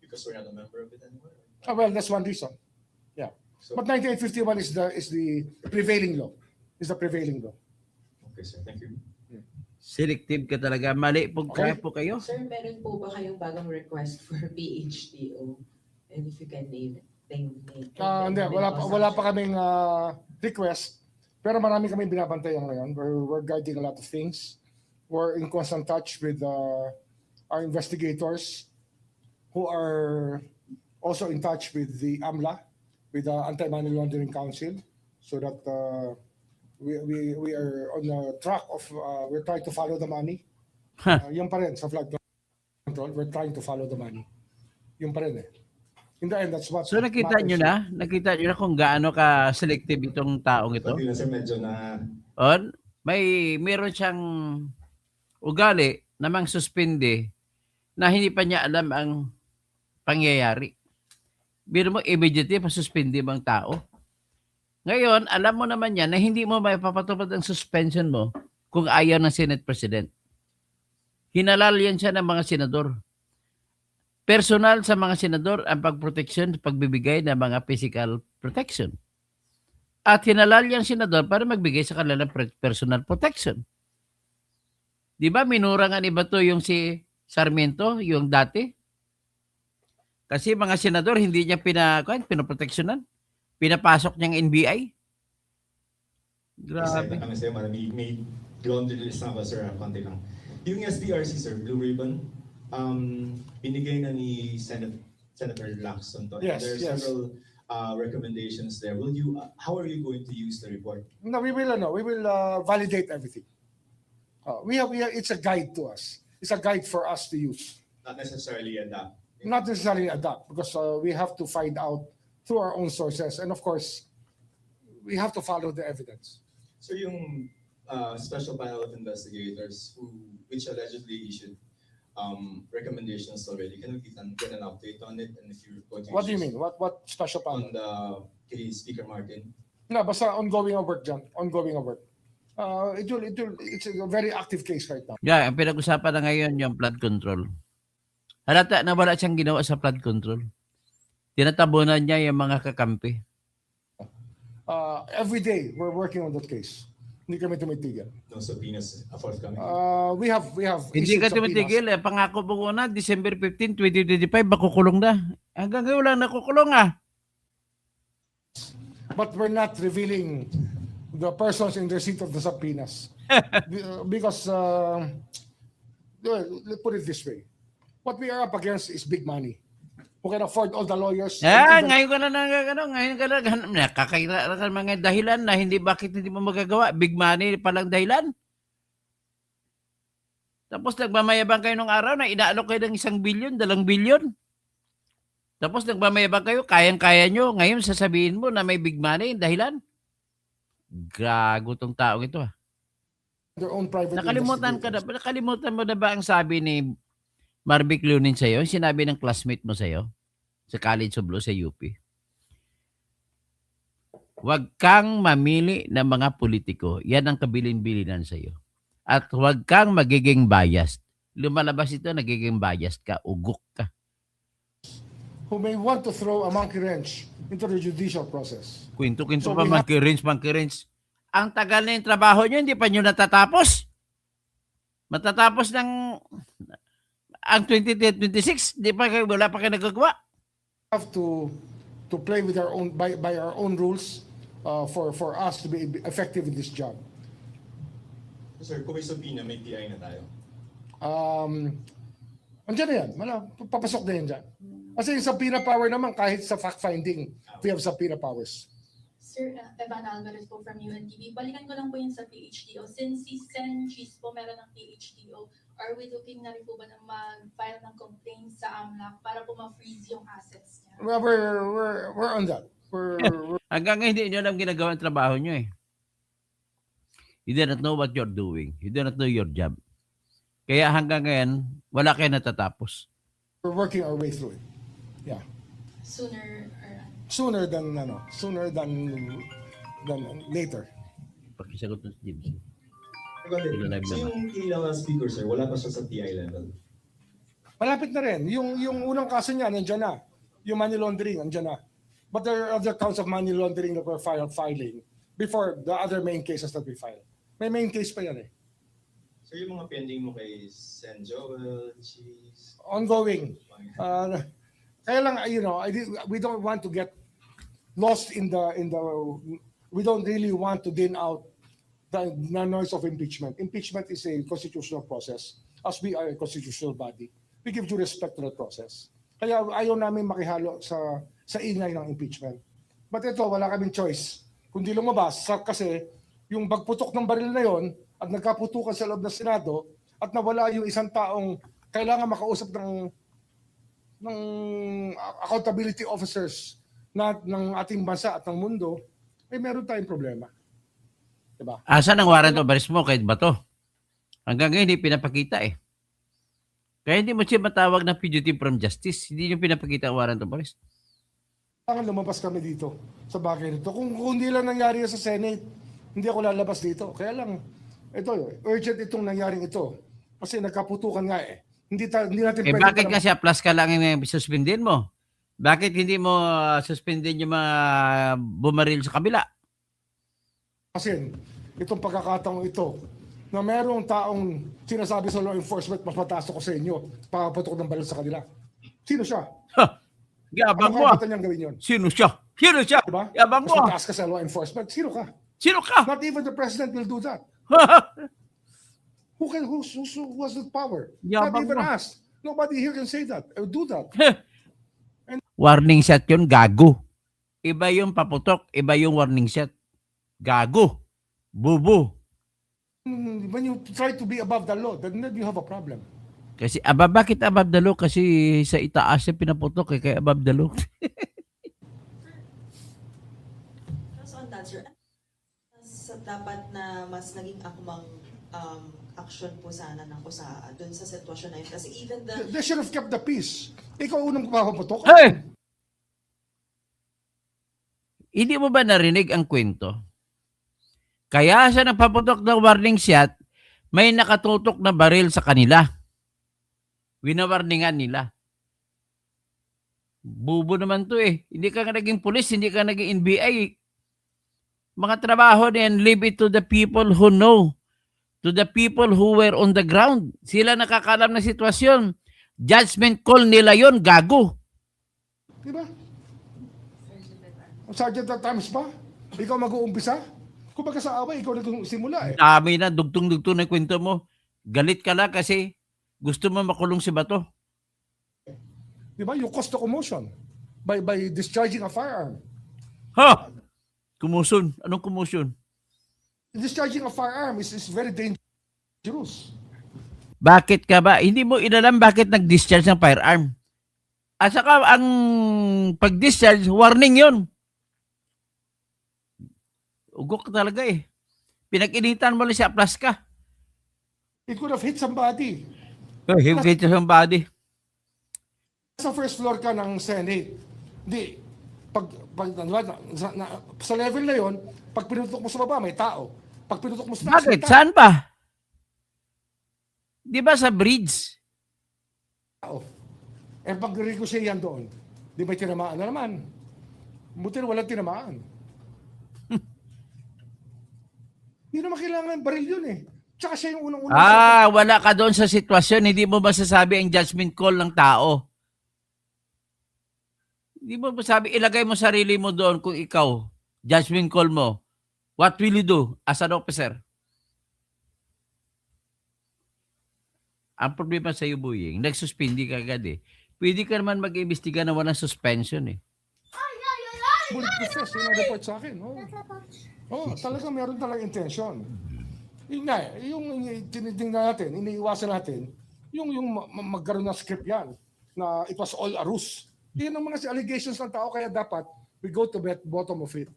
Because we're not a member of it anymore.
Well, that's one reason. Yeah.
So,
But 1951 is the prevailing law. Is the prevailing law.
okay, sir. Thank you.
Selective ka talaga. Mali po,
Okay.
po kayo.
Sir, meron po ba kayong bagong request for PHTO? And if you can name it.
Hindi, wala pa kaming request. Pero marami kaming binabantayan ngayon. We're guarding a lot of things. We're in constant touch with our investigators who are also in touch with the AMLA, with the Anti-Money Laundering Council, so that we are on the track of, we're trying to follow the money. Yung pa rin sa flood control, we're trying to follow the money. Yung pa rin eh. In the end, that's what
So nakita nyo na? Nakita nyo na kung gaano ka selective itong taong ito?
Pati na sir, medyo na
On, meron siyang ugali na mang suspende na hindi pa niya alam ang pangyayari. Biro mo, immediately pasuspende mo ang tao. Ngayon, alam mo naman yan na hindi mo maipapatupad ang suspension mo kung ayaw ng Senate President. Hinalal yan siya ng mga senador. Personal sa mga senador ang pagproteksyon, pagbibigay ng mga physical protection. At hinalal yan senador para magbigay sa kanilang personal protection. Di ba minura nga ni Bato yung si Sarmiento, yung dati? Kasi mga senador hindi niya pinoproteksyonan. Pinapasok niyang NBI. Grabe.
kami sir, may laundry list na ako sir, konti lang. Yung SDRC sir, Blue Ribbon, binigay na ni Senator Lacson to.
Yes,
There are
yes.
several recommendations there. How are you going to use the report?
No, we will validate everything. It's a guide to us. It's a guide for us to use.
Not necessarily adapt.
Not necessarily adapt, because we have to find out through our own sources. And of course, we have to follow the evidence.
So yung special panel of investigators which allegedly issued recommendations already, can we get an update on it? And if you're going to
What do you mean? What special
on
panel?
the case Speaker Martin?
No, basta ongoing ang work dyan. Ongoing ang work. It's a very active case right now.
Yeah, ang pinag-usapan na ngayon yung flood control. Halata na wala siyang ginawa sa flood control. Tinatabunan niya yung mga kakampi.
Every day, we're working on that case. Hindi kami tumitigil.
No subpoenas forthcoming.
We have
Hindi
issued
ka
subpoenas.
tumitigil. Pangako mo na, December 15, 2025, makukulong na. Hanggang ngayon lang nakukulong ah.
But we're not revealing the persons in the receipt of the subpoenas. Because, let's put it this way. What we are up against is big money. Who can afford all the lawyers.
Ngayon ka na nakakaira ka ng mga dahilan na bakit hindi mo magagawa. Big money palang dahilan. Tapos nagmamayabang kayo nung araw na inaalok kayo ng 1 billion, 2 billion. Tapos nagmamayabang kayo, kayang-kaya nyo. Ngayon sasabihin mo na may big money dahilan. Gago tong taong ito ah.
Their own private
Nakalimutan
investigators.
mo na ba ang sabi ni Marvic Leonin sa'yo? Yung sinabi ng classmate mo sa'yo sa College of Law sa UP. Huwag kang mamili ng mga politiko. Yan ang kabilin-bilinan sa'yo. At huwag kang magiging biased. Lumalabas ito, nagiging biased ka, ugok ka.
Who may want to throw a monkey wrench into the judicial process.
Kwento-kwento
So
pa,
we have-
monkey wrench. Ang tagal na yung trabaho nyo, hindi pa nyo natatapos. Matatapos ng ang 2026, wala pa kayo nagagawa.
Have to play with our own by our own rules for us to be effective in this job.
Sir, kung may subpoena, may TI na tayo.
Andiyan na yan. Papasok na yan dyan. Kasi yung subpoena power naman, kahit sa fact-finding, we have subpoena powers.
Sir, Evan Alvarez po from UNTV. Balikan ko lang po yung sa PHDO. Since si Sen Cheese po meron ng PHDO, are we looking na rin po ba na mag-file ng complaint sa AMLAC para po ma-freeze yung assets niya?
Well, we're on that. We're
Hanggang ngayon, hindi nyo alam ginagawa ang trabaho nyo eh. You do not know what you're doing. You do not know your job. Kaya hanggang ngayon, wala kayo natatapos.
working our way through it. Yeah.
Sooner or
Sooner than later.
Pakisagot ng James.
So yung ilang speaker, sir, wala pa siya sa TI level.
Malapit na rin. Yung unang kaso niya, nandiyan na. Yung money laundering, nandiyan na. But there are other counts of money laundering that we're filing before the other main cases that we file. May main case pa yan eh.
So yung mga pending mo kay Sen Joel, Cheese,
Ongoing. Kaya lang, we don't want to get lost in the, we don't really want to din out the noise of impeachment. Impeachment is a constitutional process. As we are a constitutional body, we give due respect to the process. Kaya ayaw namin makihalo sa ingay ng impeachment. But ito, wala kaming choice. Kundi lumabas kasi yung pagputok ng baril na yon at nagkaputukan sa loob ng Senado at nawala yung isang taong kailangan makausap ng accountability officers ng ating bansa at ng mundo, ay meron tayong problema. Diba?
Asan ang warrant of arrest mo kahit bato? Hanggang ngayon, hindi pinapakita eh. Kaya hindi mo siya matawag na fugitive from justice. Hindi nyo pinapakita ang warrant of arrest.
Kailangan lumabas kami dito sa bagay nito. Kung hindi lang nangyari sa Senate, hindi ako lalabas dito. Kaya lang, ito, urgent itong nangyaring ito. Kasi nagkaputukan nga eh. Hindi natin pwede
Bakit kasi plus ka lang yung suspendin mo? Bakit hindi mo suspendin yung mga bumaril sa kabila?
Kasi itong pagkakataong ito, na merong taong sinasabi sa law enforcement, mas mataas ako sa inyo, pakaputok ng baril sa kanila. Sino siya?
Yabang
Ano
mo.
kaya niyang gawin yun?
Sino siya? Sino siya?
Diba?
Yabang
Mas
mo.
mataas ka sa law enforcement. Sino ka?
Sino ka?
Not even the president will do that. Who has the power? Not
Yabang
even
mo.
us. Nobody here can say that. Or do that.
Warning shot yun, gago. Iba yung paputok, iba yung warning shot. Gago. Bubo.
When you try to be above the law, then you have a problem.
Kasi bakit above the law? Kasi sa itaas siya pinaputok eh, kaya above the law.
So on that, sir, dapat na mas naging akmang action po sana ng kusaan dun sa sitwasyon na yun. Kasi even the...
They should have kept the peace. Ikaw unang pumaputok.
Hey! Hindi mo ba narinig ang kwento? Kaya siya nagpaputok ng warning shot, may nakatutok na baril sa kanila. Winawarningan nila. Bubo naman to eh. Hindi ka naging pulis, hindi ka naging NBI. Mga trabaho din, leave it to the people who know. To the people who were on the ground. Sila nakakalam ng sitwasyon. Judgment call nila yon, gago.
Diba? Sergeant at times pa? Ikaw mag-uumpisa? Kung baga sa away, ikaw nagsimula eh.
Dami na, dugtong-dugtong na kwento mo. Galit ka lang kasi gusto mo makulong si Bato.
Diba? You caused the commotion by discharging a firearm.
Ha? Kumuson. Anong kumuson?
Discharging a firearm is very dangerous.
Bakit ka ba? Hindi mo inalam bakit nag-discharge ng firearm. At saka ang pag-discharge, warning yon. Ugok ka talaga eh. Pinag-initan mo lang siya, plus ka.
It could have hit somebody.
Hit somebody.
Sa first floor ka ng Senate. Di, sa level na yon, pag pinutok mo sa baba, may tao. Pag pinutok mo sa taas, may
Bakit?
tao.
Saan ba? Di ba sa bridge?
Eh pag ricochet yan doon, di ba tinamaan na naman? Buti na walang tinamaan. Hindi naman kailangan baril yun eh. Tsaka siya yung unang-unang.
Wala ka doon sa sitwasyon. Hindi mo masasabi ang judgment call ng tao. Hindi mo masasabi, ilagay mo sarili mo doon kung ikaw, judgment call mo. What will you do as an officer? Ang problema sa iyo, Buying, nagsuspindi ka agad eh. Pwede ka naman mag-imbestiga na walang suspension eh.
Bullet process, yun ang report sa akin. Talaga meron talagang intention. Yun nga, yung tinitingnan natin, iniiwasan natin, yung magkaroon ng script yan, na it was all a ruse. Yun ang mga allegations ng tao, kaya dapat we go to the bottom of it.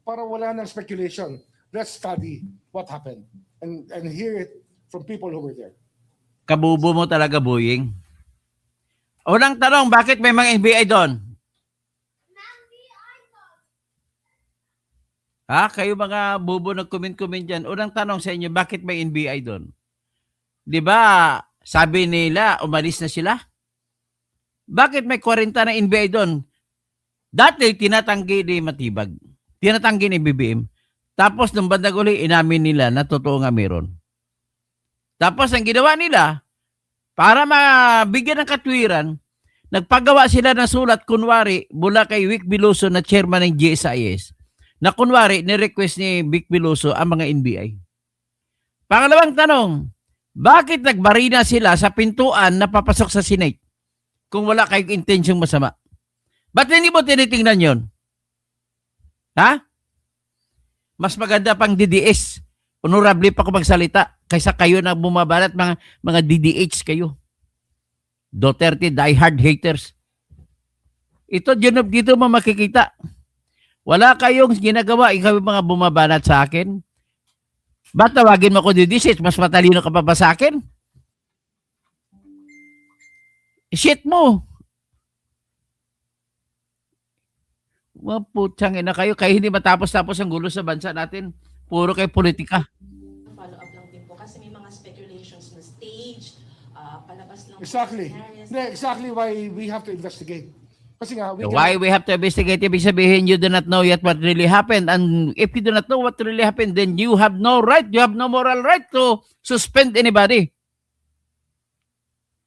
Para wala ng speculation, let's study what happened and hear it from people who were there.
Kabubo mo talaga, Buying. Unang tanong, bakit may mga NBI doon? Kayo mga bubo nag-comment dyan. Unang tanong sa inyo, bakit may NBI doon? Di ba, sabi nila, umalis na sila? Bakit may 40 na NBI doon? Dati, tinatanggi ni Matibag. Tinatanggi ni BBM. Tapos, nung bandag uli, inamin nila na totoo nga meron. Tapos, ang ginawa nila, para mabigyan ng katwiran, Nagpagawa sila ng sulat, kunwari, mula kay Vic Biloso na chairman ng GSIS, na kunwari, ni-request ni Vic Biloso ang mga NBI. Pangalawang tanong, bakit nagbarina sila sa pintuan na papasok sa Senate kung wala kayong intensyong masama? Ba't hindi mo tinitingnan yon? Ha? Mas maganda pang DDS. Honorable pa ko magsalita kaysa kayo na bumabalat mga DDH kayo. Duterte diehard haters. Ito dito mo makikita. Wala kayong ginagawa, ikaw yung mga bumabanat sa akin. Ba't tawagin mo ko DDH? Mas matalino ka pa ba sa akin? Shit mo. Putsang ina kayo hindi matapos-tapos ang gulo sa bansa natin. Puro kayo politika.
Follow up lang din po kasi may mga speculations na staged, palabas lang.
Exactly. Exactly why we have to investigate. Kasi nga,
Why we have to investigate? Ibig sabihin, you do not know yet what really happened. And if you do not know what really happened, then you have no right, you have no moral right to suspend anybody.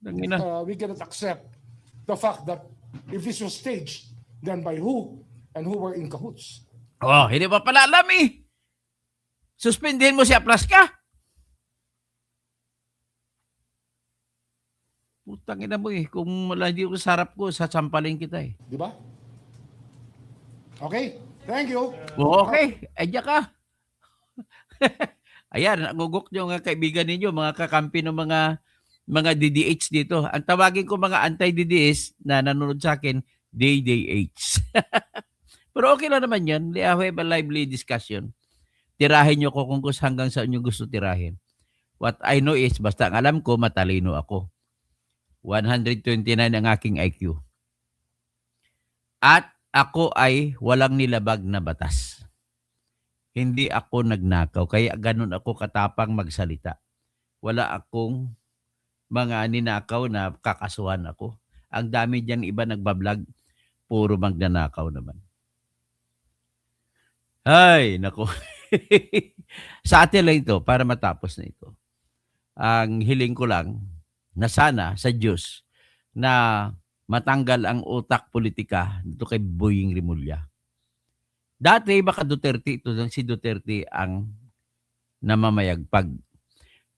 we cannot accept the fact that if this was staged, then by who and who were in cahoots.
Oh, hindi pa pala alam eh. Suspendin mo si Aplaska. Putang ina mo eh. Kung wala hindi ko sa harap ko, sasampalin kita eh.
Di ba? Okay. Thank you.
Okay. Adya ka. Ayan, nagugok nyo mga kaibigan ninyo, mga kakampi ng mga DDH dito. Ang tawagin ko mga anti-DDS na nanonood sa akin, DDH. Pero okay lang naman yan. We have a lively discussion. Tirahin nyo ko kung hanggang saan nyo gusto tirahin. What I know is, basta ang alam ko, matalino ako. 129 ang aking IQ. At ako ay walang nilabag na batas. Hindi ako nagnakaw. Kaya ganun ako katapang magsalita. Wala akong mga ninakaw na kakasuhan ako. Ang dami dyan iba nagbablog. Puro magnanakaw naman. Ay, nako. Sa atin lang ito, para matapos na ito. Ang hiling ko lang, na sana sa Diyos, na matanggal ang utak politika dito kay Boying Rimulya. Dati, baka Duterte, ito lang si Duterte ang namamayagpag.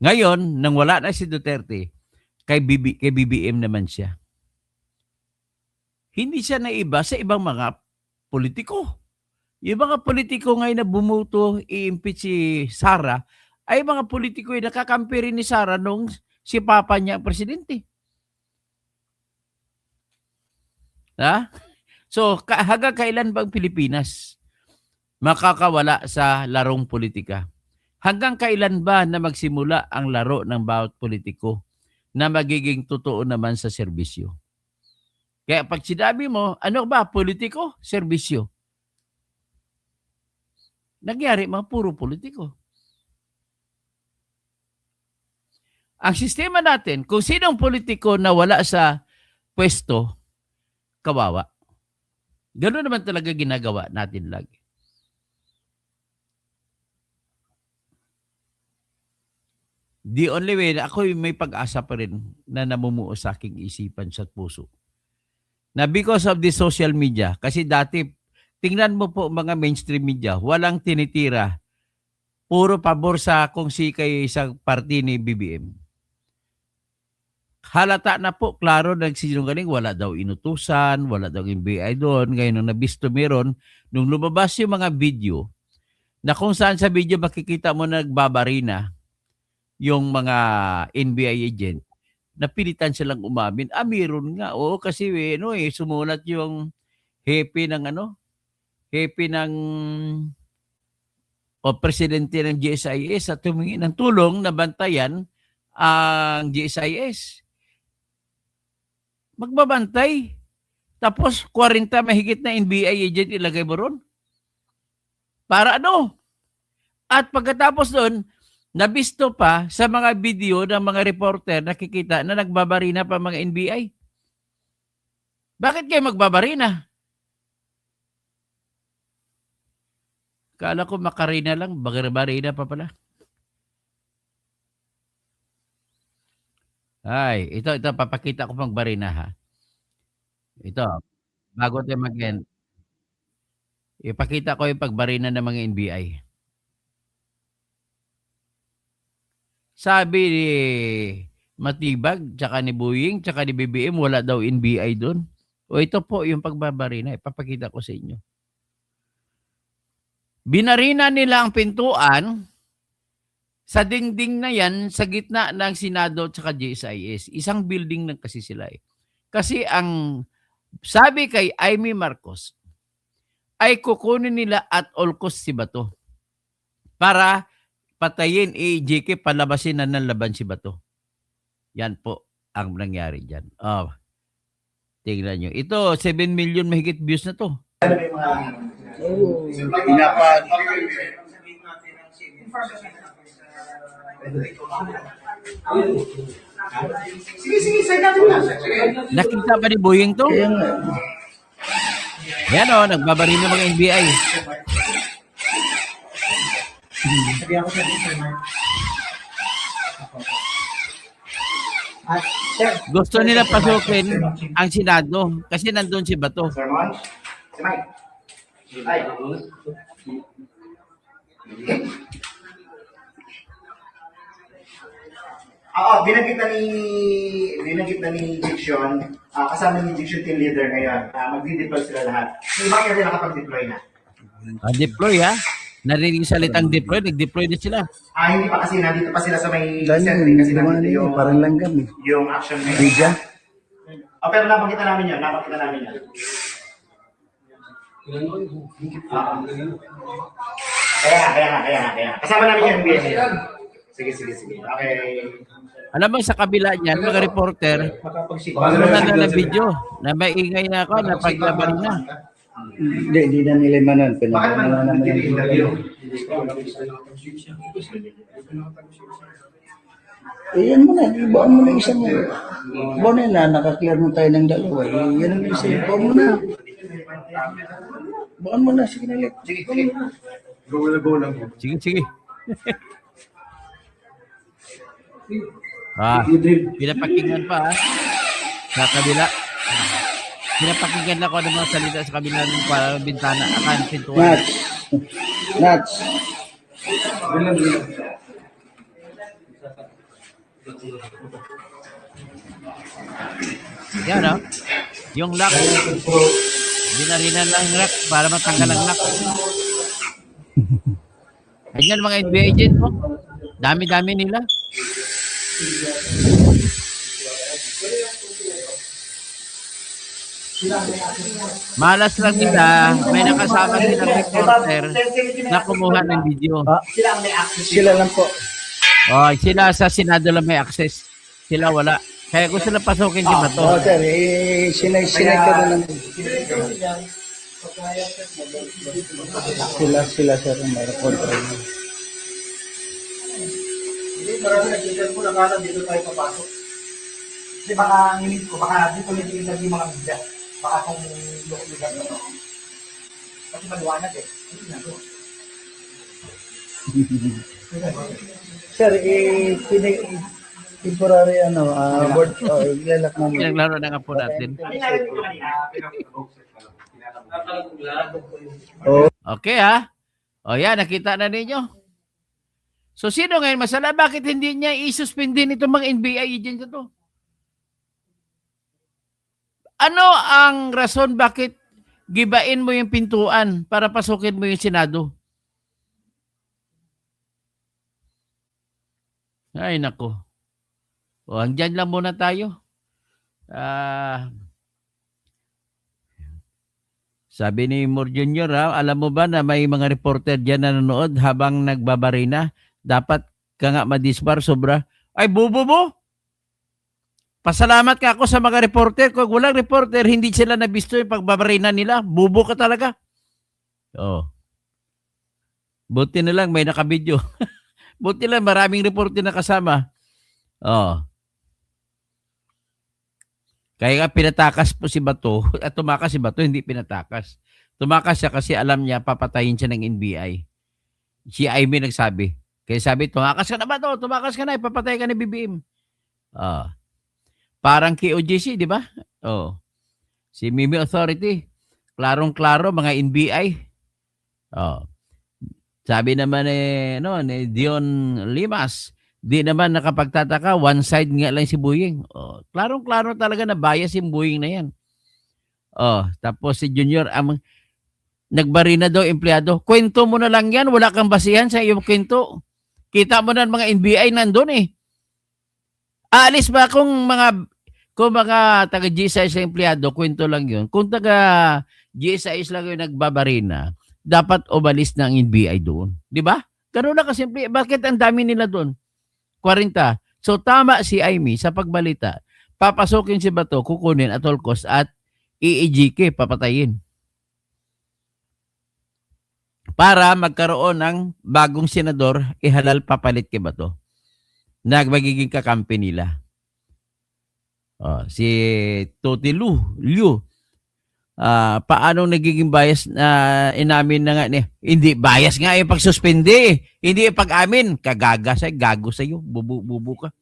Ngayon, nang wala na si Duterte, kay BBM naman siya. Hindi siya naiba sa ibang mga politiko. Yung mga politiko ngayon na bumuto, i-impeach si Sara, ay mga politiko yung nakakampi rin ni Sara nung si Papa niya ang presidente. Ha? So, hanggang kailan bang Pilipinas makakawala sa larong politika? Hanggang kailan ba na magsimula ang laro ng bawat politiko na magiging totoo naman sa serbisyo? Kaya pag sinabi mo, ano ba, politiko, serbisyo? Nagyari mga puro politiko. Ang sistema natin, kung sinong politiko na wala sa pwesto, kawawa. Ganoon naman talaga ginagawa natin lagi. The only way, ako may pag-asa pa rin na namumuo sa aking isipan sa puso. Na because of the social media, kasi dati, tingnan mo po mga mainstream media, walang tinitira. Puro pabor sa kung si kay isang party ni BBM. Halata na po, klaro, nagsinungaling, wala daw inutusan, wala daw NBI doon. Ngayon, nung nabisto meron, nung lumabas yung mga video, na kung saan sa video makikita mo nagbabarina yung mga NBI agent, napilitan silang umamin. Meron nga. Oo, kasi sumulat yung hepe ng presidente ng GSIS at humingi ng tulong na bantayan ang GSIS. Magbabantay. Tapos 40 mahigit na NBI agent ilagay mo ron. Para ano? At pagkatapos doon, nabisto pa sa mga video ng mga reporter nakikita na nagbabarina pa mga NBI. Bakit kayo magbabarina? Kala ko makarina lang, barina pa pala. Ay, ito papakita ko pang barina ha. Ito, bago tayo mag-end, ipakita ko yung pagbarina ng mga NBI. Sabi ni Matibag, tsaka ni Boying, tsaka ni BBM, wala daw NBI doon. O ito po yung pagbabarina, ipapakita ko sa inyo. Binarina nila ang pintuan sa dingding na yan sa gitna ng Senado at saka GSIS. Isang building lang kasi sila eh. Kasi ang sabi kay Amy Marcos ay kukunin nila at all cost si Bato para patayin JK, palabasin na ng laban si Bato. Yan po ang nangyari dyan. Oh, tingnan nyo. Ito, 7 million mahigit views na to. Nakita ba ni Boying to? Yan o, nagbabaril ng mga NBI. Gusto nila pasukin ang Senado kasi nandun si Bato.
Oo, binanggit na ni Diction, kasama ni Diction team leader ngayon. Magdi-deploy sila lahat. Yung iba kasi nakapag-deploy na.
Deploy ha? Narinig salitang deploy, nag-deploy na sila.
Hindi pa kasi nandito pa sila sa may sentry kasi nandito yung
parang langgam eh.
Yung action ngayon.
Bija?
Pero napakita namin yun. Kaya. Kasama namin yung NBA ngayon. Sige. Okay.
Alam mo, sa kabila niyan, mga reporter, wala na ng video na may ingay na ako na paglaban na.
Hindi na nila manon. Pinagmana naman yung
interview.
yan mo na, ibaan mo na isang ibaan na, nakaklear mo tayo ng dalawa. Yan ang isa, ibaan mo na. Ibaan mo na, sige na ulit.
Sige. Pinapakinggan pa ha. Sa kabila. Pinapakinggan ako ng mga salita sa kabila ng bintana. Akan, pintuan.
Nuts.
Yan o. Yung lock. Binarinan lang lock para matanggal ang lock. Ayan mga NBA agent mo. Dami-dami nila. Malas lang nila, may nakasama silang reporter na kumuha ng video.
Sila lang po.
Sila sa Senado lang may access. Sila wala. Kaya gusto na pasukin si Bato.
Sir, sinay ka na lang. Sila sir, may reporter.
Marami nagkikilan ko na kala dito tayo papasok. Kasi baka nginig ko, baka dito nagkikilan yung mga media. Baka kung lugar na to. Kasi maliwanag eh.
Sir, temporary board, ilalak namin.
Pinaglaro na nga po natin. Okay ha? Yan, nakita na ninyo. So, sino ngayon masala? Bakit hindi niya isuspendin itong mga NBI agents na to? Ano ang rason bakit gibain mo yung pintuan para pasukin mo yung Senado? Ay, nako. Hanggang lang muna tayo. Sabi ni Moore Jr., alam mo ba na may mga reporter dyan na nanonood habang nagbabarina? Dapat ka nga madisbar sobra. Ay, bubo mo! Pasalamat ka ako sa mga reporter. Kung walang reporter, hindi sila nabisto yung pagbabarina nila. Bubo ka talaga. Buti na lang may nakabidyo. Buti lang maraming reporter na kasama. Kaya nga pinatakas po si Bato. At tumakas si Bato, hindi pinatakas. Tumakas siya kasi alam niya papatayin siya ng NBI. Si Amy nagsabi. Kaya sabi, tumakas ka na ba to? Tumakas ka na, ipapatay ka ni BBM. Parang KOJC, di ba? Si Mimi Authority, klarong-klaro mga NBI. Oh. Sabi naman ni Dion Limas, di naman nakapagtataka, one side nga lang si Buying. Oh, klarong-klaro talaga na bias yung Buying na yan. Oh, tapos si Junior ang nagbarina daw empleyado. Kwento mo na lang yan, wala kang basihan sa iyong kwento. Kita mo na mga NBI nandun eh. Aalis ba kung mga taga GSIS na empleyado, kwento lang yun. Kung taga GSIS lang yung nagbabarina, dapat umalis ng NBI doon. Di ba? Ganun na kasimple. Bakit ang dami nila doon? 40. So tama si Amy sa pagbalita. Papasukin si Bato, kukunin at all cost at EEGK, papatayin. Para magkaroon ng bagong senador, ihalal papalit kay Bato. Na magiging kakampi nila. Si Toti Liu. Paano nagiging bias na inamin na nga niya? Hindi, bias nga yung pagsuspende. Hindi yung pag-amin. Kagaga sa'yo, gago sa'yo. Bubu ka.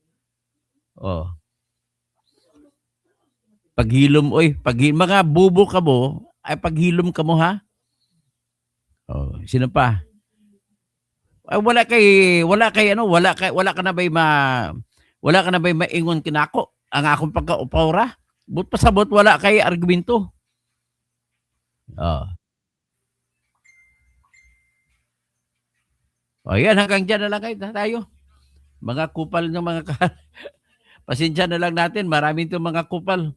Paghilom, mga bubo ka mo, ay paghilom ka mo ha? Sino pa? Ay, wala ka na ba'y maingon kinako? Ang akong pagka-upawra? But pasabot, wala kay argumento. Yan, hanggang dyan na lang tayo. Mga kupal ng mga pasensya na lang natin. Maraming itong mga kupal.